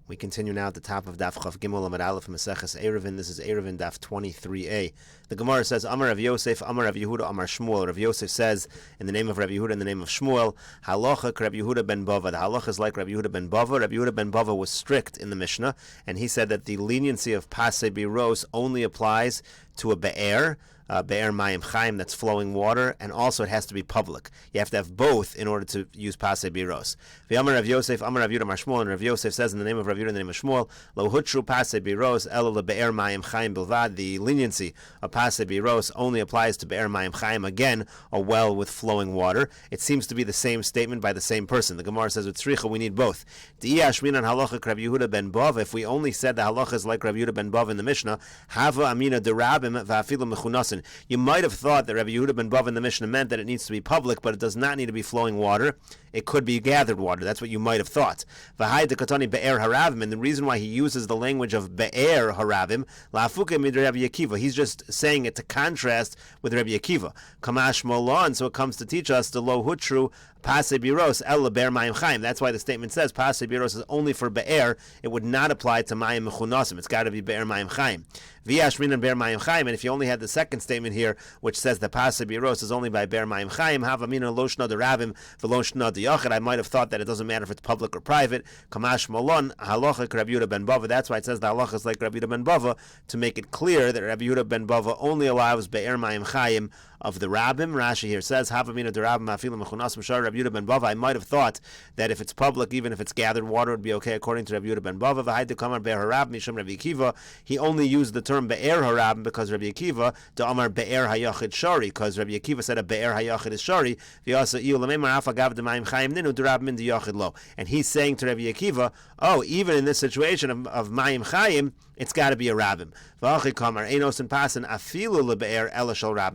We continue now at the top of Daf Gimel Amud Aleph Meseches Eruvin. This is Eruvin Daf 23a. The Gemara says, Amar Rav Yosef, Amar Rav Yehuda, Amar Shmuel. Rav Yosef says, in the name of Rav Yehuda, in the name of Shmuel, Halacha Rav Yehuda ben Bava. The halacha is like Rav Yehuda ben Bava. Rav Yehuda ben Bava was strict in the Mishnah, and he said that the leniency of Pasei Biros only applies to a be'er, be'er mayim chaim, that's flowing water, and also it has to be public. You have to have both in order to use Pasei Biros. V'amar Rav Yosef, Amar Rav Yehuda, Amar Shmuel, and Rav Yosef says in the name of Rav Yehuda, in the name of Shmuel, Lo hutru Pasei Biros, elo lebe'er mayim chaim bilvad. The leniency of Pasei Biros only applies to be'er mayim chaim, again, a well with flowing water. It seems to be the same statement by the same person. The Gemara says, with tzricha, we need both. Di'ashminan halacha Rav Yehuda ben Bava. If we only said the halacha is like Rav Yehuda ben Bava in the Mishnah, hava amina derabim va'afilu mechunasin. You might have thought that Rav Yehuda ben Bava in the Mishnah meant that it needs to be public, but it does not need to be flowing water. It could be gathered water. That's what you might have thought. V'hai dekatani be'er haravim, and the reason why he uses the language of be'er haravim, la'afuke mid Rabbi Akiva. He's just saying it to contrast with Rabbi Akiva. Kamash molon, so it comes to teach us the lo hutru Pasei Biros el lebe'er mayim chaim. That's why the statement says Pasei Biros is only for be'er. It would not apply to mayim mechunasim. It's got to be be'er mayim chaim. V'yashmin and be'er mayim chaim. And if you only had the second statement here, which says the Pasei Biros is only by be'er mayim chaim, havamina lo shna deravim v'lo shna deyachid. I might have thought that it doesn't matter if it's public or private. Kamash molon halacha Rabbi Yehuda ben Bava. That's why it says the halacha is like Rabbi Yehuda ben Bava, to make it clear that Rabbi Yehuda ben Bava only allows be'er mayim chaim of the rabbim. Rashi here says havamina derabim afilu mechunasim shar Rabbi Yehuda ben Bava. I might have thought that if it's public, even if it's gathered water, it would be okay according to Rabbi Yehuda ben Bava. V'hai dekamar be'er harab mishum Rabbi Akiva. He only used the term be'er harab because Rabbi Akiva to amar be'er hayachid shari, because Rabbi Akiva said a be'er hayachid is shari. V'yasa iu lememar afa gav demayim chaim ninu derab min deyachid lo. And he's saying to Rabbi Akiva, oh, even in this situation of mayim chaim, it's got to be a rabbim.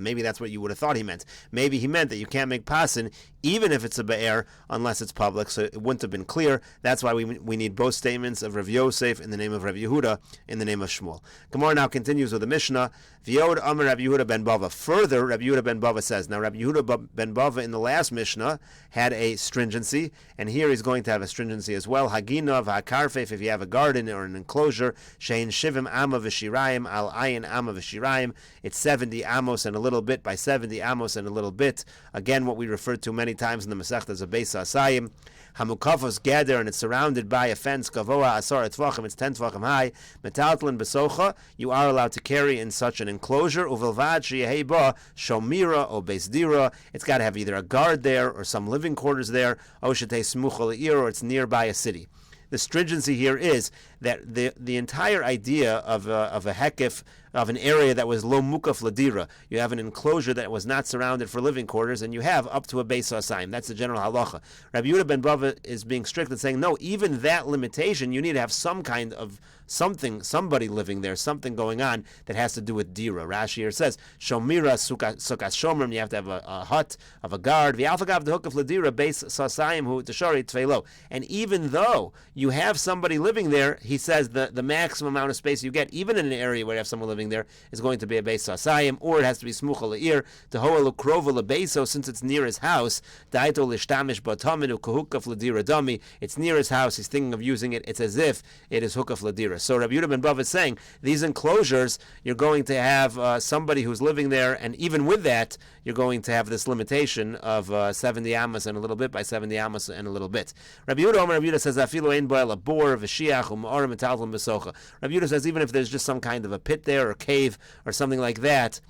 Maybe that's what you would have thought he meant. Maybe he meant that you can't make pasin even if it's a be'er unless it's public, so it wouldn't have been clear. That's why we need both statements of Rav Yosef in the name of Rav Yehuda in the name of Shmuel. Gemara now continues with the Mishnah. V'yod Amar Rav Yehuda ben Bava. Further, Rav Yehuda ben Bava says, now Rav Yehuda ben Bava in the last Mishnah had a stringency, and here he's going to have a stringency as well. Hagina v'hakarfef, if you have a garden or an enclosure, shein shivim amma v'shirayim al ayin amma v'shirayim. It's 70 amos and a little bit by 70 amos and a little bit. Again, what we referred to many times in the Masechet as a beis asayim. Hamukafos gather, and it's surrounded by a fence. Kavoa asar tvachim, it's 10 tvachim high. Metaltlin besocha, you are allowed to carry in such an enclosure. Uvilvad sheyehei ba shomira o beisdira. It's got to have either a guard there or some living quarters there. O shetei smucha le'ir, or it's nearby a city. The stringency here is that the entire idea of a hekif, of an area that was lo mukaf ladira, you have an enclosure that was not surrounded for living quarters, and you have up to a beis asayim. That's the general halacha. Rabbi Yehuda ben Bava is being strict and saying, no, even that limitation, you need to have some kind of somebody living there, something going on that has to do with dira. Rashi here says, shomira sukas shomrim, you have to have a hut of a guard. V'alfagav the hukaf ladira beis asayim hu teshari tveilo. And even though you have somebody living there, he says the maximum amount of space you get, even in an area where you have someone living there, is going to be a beis asayim, or it has to be smucha le'ir, tehoa l'krova le'beiso, since it's near his house. Daito l'shtamish b'taminu kahukaf l'dira dami. It's near his house. He's thinking of using it. It's as if it is hukaf l'dira. So Rabbi Yehuda ben Bava is saying these enclosures, you're going to have somebody who's living there, and even with that, you're going to have this limitation of 70 amos and a little bit by 70 amos and a little bit. Rabbi Yehuda says afilu ein bo'el a bor v'shiach u'ma'or metaltlin besocha. Rabbi Yehuda says even if there's just some kind of a pit there or cave or something like that,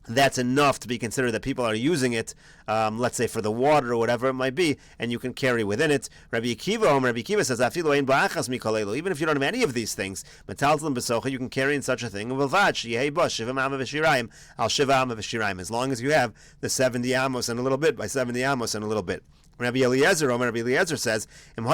that's enough to be considered that people are using it, let's say for the water or whatever it might be, and you can carry within it. Rabbi Akiva says, afilu ein ba'achas mikolelu. Even if you don't have any of these things, metaltlin besocha, you can carry in such a thing. Uvilvad sheyehei ba shivim amma v'shirayim al shiva amma v'shirayim, as long as you have the 70 amos and a little bit by 70 amos and a little bit. Rabbi Eliezer says, if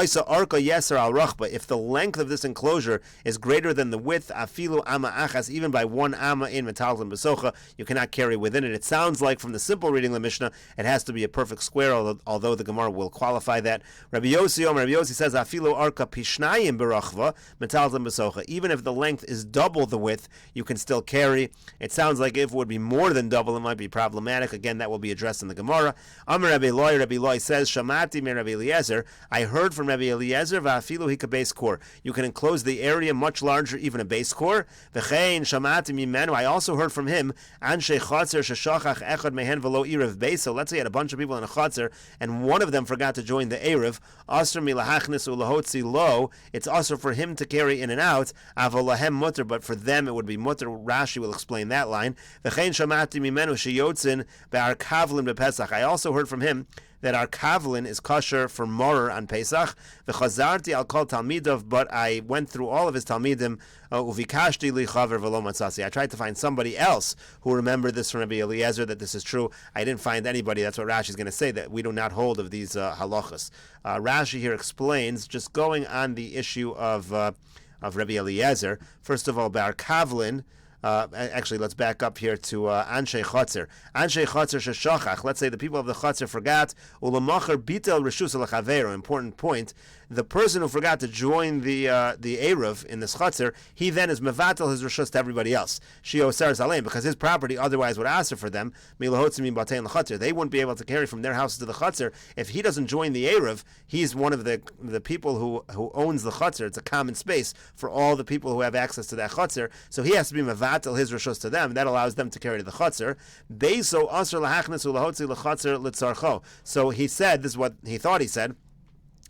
the length of this enclosure is greater than the width, afilu amma achas, even by 1 amma in metaltlin besocha, you cannot carry within it. It sounds like from the simple reading of the Mishnah, it has to be a perfect square, although the Gemara will qualify that. Rabbi Yossi says, afilu arka pishnayim berachva metaltlin besocha. Even if the length is double the width, you can still carry. It sounds like if it would be more than double, it might be problematic. Again, that will be addressed in the Gemara. Amar Rabbi Loi says, says, Shamati me Rabbi Eliezer, I heard from Rabbi Eliezer, va'afilu hika base core. You can enclose the area much larger, even a base core. V'chein Shamati mimenu, I also heard from him, Anshe Chatzer sheshachach echad mehen v'lo irav base. So let's say you had a bunch of people in a Chatzer, and one of them forgot to join the Erev, Asr milahachnis ulahotzi lo, it's also for him to carry in and out, avolahem mutter, but for them it would be mutter. Rashi will explain that line. V'chein Shamati mimenu sheyotzin be'ar kavlin bePesach. I also heard from him that our kavlin is kosher for morer on Pesach. V'chazarti al kol talmidov, but I went through all of his talmidim. Uvikashti li chaver v'lo matzasi. I tried to find somebody else who remembered this from Rabbi Eliezer, that this is true. I didn't find anybody. That's what Rashi is going to say, that we do not hold of these halachas. Rashi here explains, just going on the issue of Rabbi Eliezer. First of all, bar kavlin. Actually, let's back up here to Anshe Chatzer. Anshe Chatzer sheshachach. Let's say the people of the Chatzer forgot. Ulamacher bitel reshus lechaveiro. Important point. The person who forgot to join the Erev in this Chatzer, he then is mevatel his reshus to everybody else. Shio seres aleim, because his property otherwise would answer for them. Milahotzim batein l'Chatzer. They wouldn't be able to carry from their houses to the Chatzer if he doesn't join the Erev. He's one of the people who owns the Chatzer. It's a common space for all the people who have access to that Chatzer. So he has to be mevatel his reshus to them. That allows them to carry to the Chatzer. Beiso asr lahachnes ulahotzi l'Chatzer litzarcho. So he said, this is what he thought he said.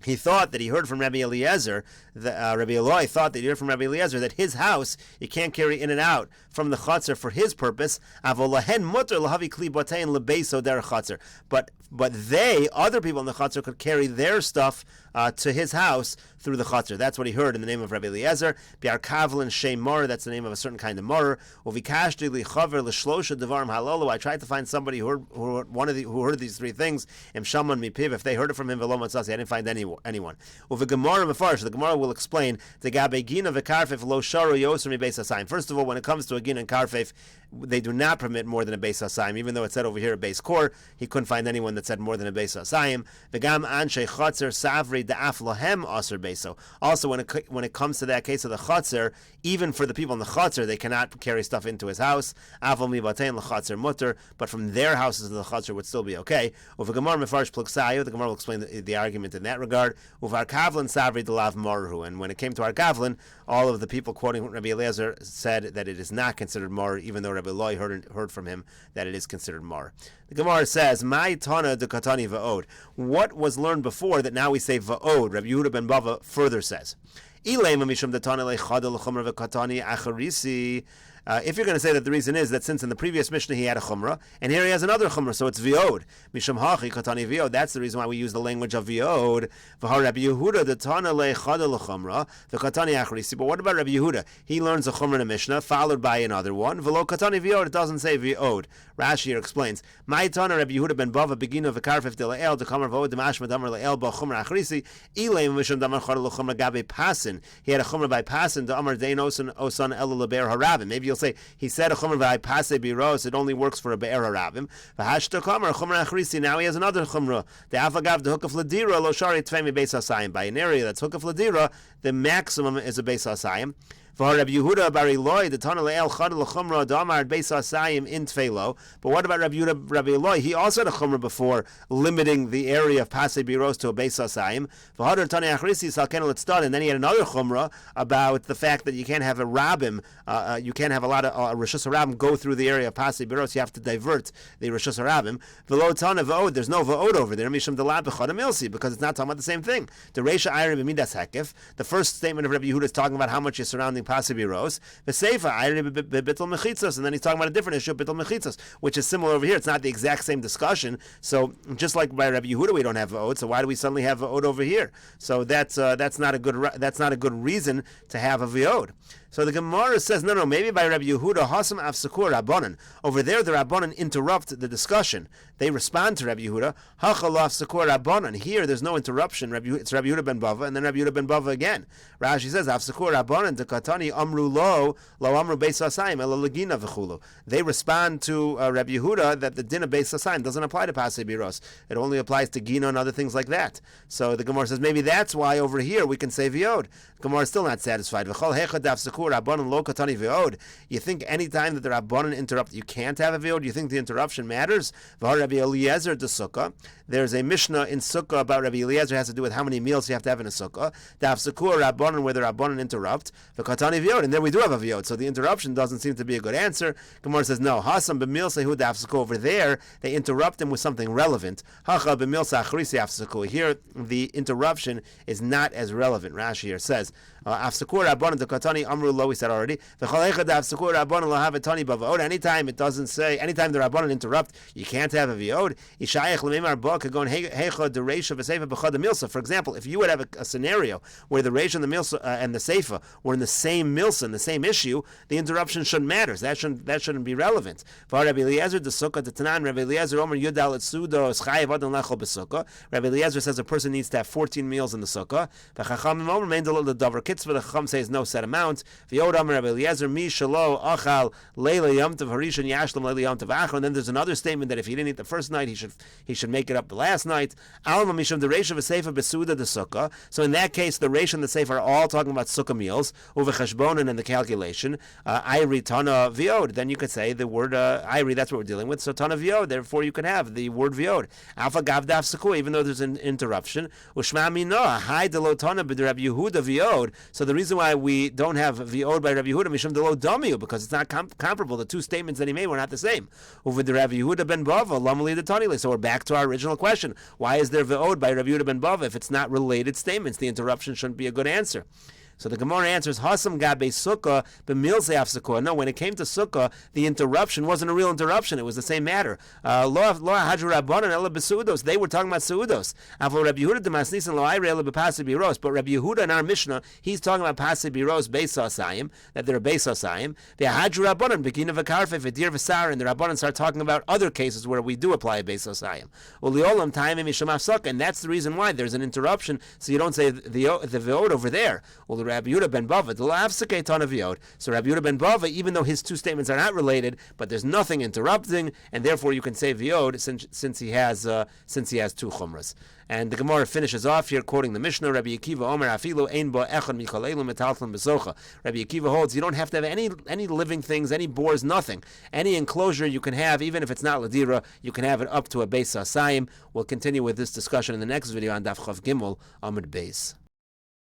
He thought that he heard from Rabbi Eliezer, Rabbi Eloi thought that he heard from Rabbi Eliezer that his house, you can't carry in and out from the Chatzer for his purpose. But they, other people in the Chatzer, could carry their stuff to his house through the Chatzer. That's what he heard in the name of Rabbi Eliezer. Biar kavlin shem mor, that's the name of a certain kind of mor. Uvikashti li chaver l'shlosha devarim halolu. I tried to find somebody who heard these three things. Im shaman mipiv, if they heard it from him, v'lo matzasi, I didn't find anyone. Uvigemara mefarish, the Gemara will explain the gabe gina v'karfef lo sharu yoser mi beis hasayim. First of all, when it comes to a gina and karfef, they do not permit more than a beis hasayim. Even though it said over here a beis kor, he couldn't find anyone that said more than a beis hasayim. V'gam anshe chatzer savri da'af lohem aser beso. Also, when it comes to that case of the chatzer, even for the people in the chatzer, they cannot carry stuff into his house. Aval mi batein l'chatzer mutter, but from their houses to the chatzer would still be okay. Uvigemar mefarish pluksayu, the Gemara will explain the argument in that regard. Uvar kavlin savri delav marhu, and when it came to our kavlin, all of the people quoting Rabbi Eliezer said that it is not considered mar, even though Rabbi Eloi heard from him that it is considered mar. The Gemara says, "My tana de katani va'od." What was learned before that now we say va'od? Rabbi Yehuda ben Bava further says, if you're going to say that the reason is that since in the previous Mishnah he had a chumrah, and here he has another chumrah, so it's viod. Misham hachi katani viod. That's the reason why we use the language of viod. V'har Rabbi Yehuda the tana lechada lechumrah the katani achrisi. But what about Rabbi Yehuda? He learns a chumrah in a Mishnah followed by another one. V'lo katani viod. It doesn't say viod. Rashi here explains. My tana Rabbi Yehuda ben Bava beginu v'karfef de le'el de kamar v'od demashma damar le'el ba chumrah achrisi. Ilay misham damar chada lechumrah gabe pasin. He had a chumrah by pasin. The amar dein osan el leber harabim. Maybe you'll say he said a chumrah by pase biros. It only works for a be'er harabim. V'hashta kamar chumrah achrisi. Now he has another chumrah. The afagav the hook of ladira lo shari tvemi beis hasayim. By an area that's hook of ladira, the maximum is a beis hasayim. For Rabbi Yehuda bar Eloi, the Tana le'el chad l'chumra damar beis hasayim in tfeilo. But what about Rabbi Yehuda, Rabbi Eloi? He also had a chumrah before limiting the area of pasei biros to a beis hasayim. V'hadar Tana achrisi salkenu l'tzad, and then he had another chumrah about the fact that you can't have a rabbim, you can't have a lot of reshus harabim go through the area of pasei biros. You have to divert the reshus harabim. V'lo Tana v'od, there's no v'od over there. Mishum delad b'chad milsi, because it's not talking about the same thing. The reisha ayre b'midas hekef. The first statement of Rabbi Yehuda is talking about how much you're surrounding pasei biros. The seifa ayre b'bitl mechitzos, and then he's talking about a different issue, bitl mechitzos, which is similar over here. It's not the exact same discussion. So just like by Rabbi Yehuda, we don't have v'od. So why do we suddenly have v'od over here? So that's not a good reason to have a v'od. So the Gemara says, no, maybe by Rabbi Yehuda, Hasam Afsakur Rabbanan. Over there, the Rabbanan interrupt the discussion. They respond to Rabbi Yehuda, Hachal Afsakur Rabbanan. Here, there's no interruption. It's Rabbi Yehuda ben Bava, and then Rabbi Yehuda ben Bava again. Rashi says, Afsakur Rabbanan, the Katani Katani Amru Lo Amru Beis Asayim Ela Lagina V'chulu. They respond to Rabbi Yehuda that the din of Beis Asayim doesn't apply to Pasei Biros. It only applies to Gina and other things like that. So the Gemara says maybe that's why over here we can say V'od. Gemara is still not satisfied. V'chol Hecha Daf Sekur Rabbanon Lo Katani V'od. You think any time that the Rabbanon interrupt, you can't have a V'od? You think the interruption matters? V'har Rabbi Eliezer de Sukkah. There's a Mishnah in Sukkah about Rabbi Eliezer, has to do with how many meals you have to have in a Sukkah. Daf Sekur Rabbanon, where the Rabbanon interrupt. V'katani V'od. And there we do have a V'od. So the interruption doesn't seem to be a good answer. Gemara says no. Hasam b'mil sehu daf Sekur. Over there, they interrupt him with something relevant. Hacha b'mil sa'achrisi daf Sekur. Here, the interruption is not as relevant. Rashi here says, Afsekur Rabbanon Dekatani Amru Lo, we said already. Anytime it doesn't say, anytime the Rabbanon interrupt, you can't have a V'od. For example, if you would have a scenario where the Reish and the Milsa and the Seifa were in the same Milsa, in the same issue, the interruption shouldn't matter. That shouldn't be relevant. Rabbi Eliezer says a person needs to have 14 meals in the Sukkah. The Chacham says no set amount. And then there's another statement that if he didn't eat the first night, he should make it up the last night. So in that case, the Reish and the Seif are all talking about Sukkah meals, uvechashbonin and the calculation. Ayri tana viod. Then you could say the word ayri. That's what we're dealing with. So tana viod. Therefore, you can have the word viod. Alpha gav daf seku. Even though there's an interruption. Ushma mina hay delo tana b'Rabbi Yehuda viod. So the reason why we don't have V'od by Rabbi Yehuda Mishum Delo Damiu, because it's not comparable. The two statements that he made were not the same. Over the Rabbi Yehuda ben Bava, Lamali the Tanile. So we're back to our original question. Why is there V'od by Rabbi Yehuda ben Bava if it's not related statements? The interruption shouldn't be a good answer. So the Gemara answers, Hasam gabe sukkah b'mil se'af sukkah. No, when it came to sukkah, the interruption wasn't a real interruption. It was the same matter. Lo hajru rabbanon ela b'seudos. They were talking about seudos. Avol Rabbi Yehuda demasnisin lo ayre ela b'pasei biros. But Rabbi Yehuda in our Mishnah, he's talking about pasei biros beis asayim, that they're beis asayim. The hajru rabbanon begin of a karfe v'dir v'sar, and the rabbanon start talking about other cases where we do apply a beis asayim. Uliolam taimim mishamav sukkah, and that's the reason why there's an interruption. So you don't say the v'od over there. Well, Rabbi Yehuda ben Bava, the la'afsakei ton of V'od. So Rabbi Yehuda ben Bava, even though his two statements are not related, but there's nothing interrupting, and therefore you can say V'od since he has two chumras. And the Gemara finishes off here quoting the Mishnah, Rabbi Akiva Omer Afilu Ein Bo Echad Mikalelu Metaltlan Besocha. Rabbi Akiva holds you don't have to have any living things, any boars, nothing. Any enclosure you can have, even if it's not Ladira, you can have it up to a Beis Asayim. We'll continue with this discussion in the next video on Daf Chav Gimel Amud Beis.